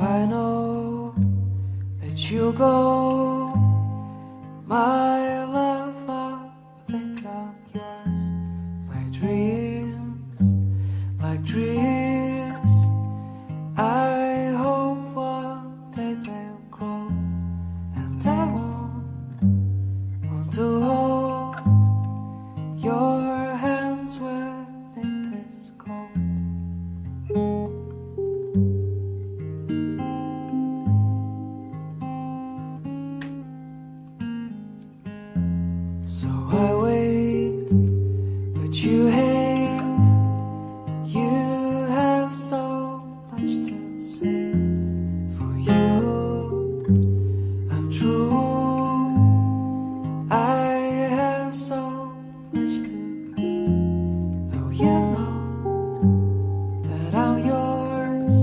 I know that you'll go, my love, I'll think I'm yours. My dreams, like trees, I hope one day they'll grow, and I want to hold your hands when it is cold. So I wait, but you hate. You have so much to say. For you, I'm true. I have so much to do. Though you know that I'm yours,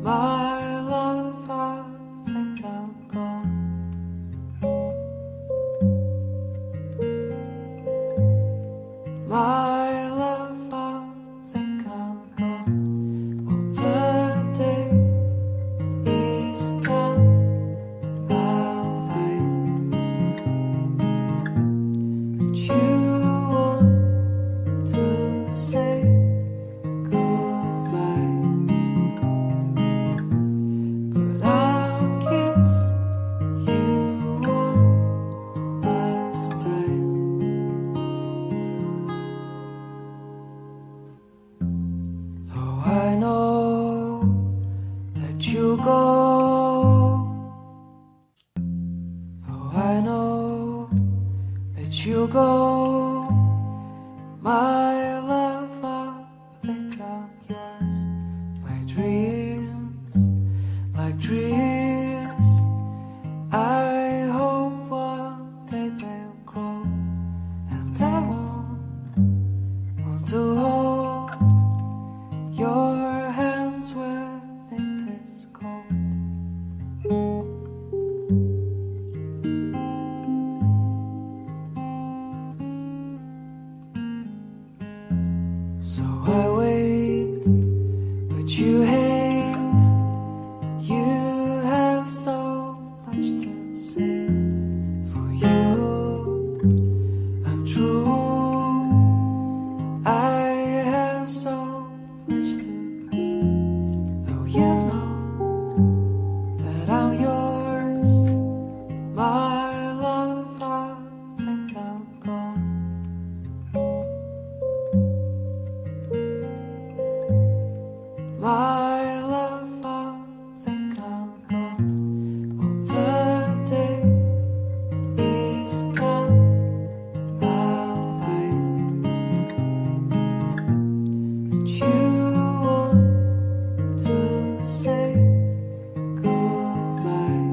my love, I think I'm gone. My love, I think I'm gone. Well, the day is done, I'm fine. But you want to say goodbye, but I'll kiss you one last time. Though I know that you go, though I know that you go, my love, I think I'm yours. My dreams, like trees, I hope one day they'll grow, and I want to hold your hands when it is cold. So I wait, but you hate. You have so much to say. For you, I'm true. I have so much to do. Though you know that I'm yours, my love, I think I'm gone. My love, I think I'm gone. Well, the day is done, I'm fine. But you want to say goodbye,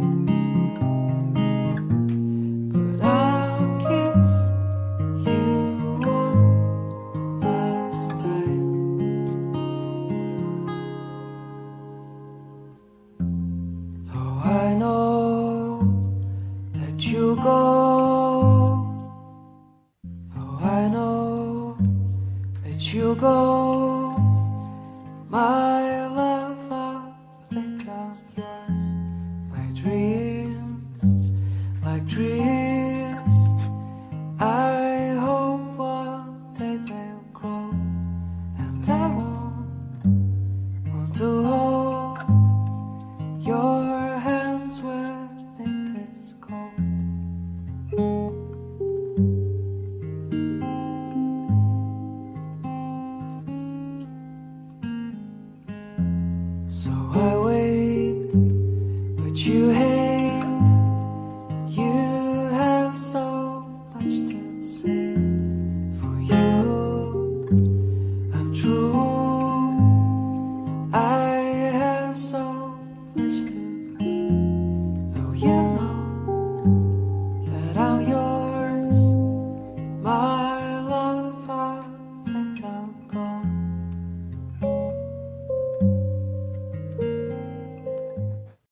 but I'll kiss you one last time. Though I know that you go, though I know that you go, my love, I think I'm yours. My dreams, like trees, I hope one day they'll grow, and I want to hold your hands when it is cold. So I wait, but you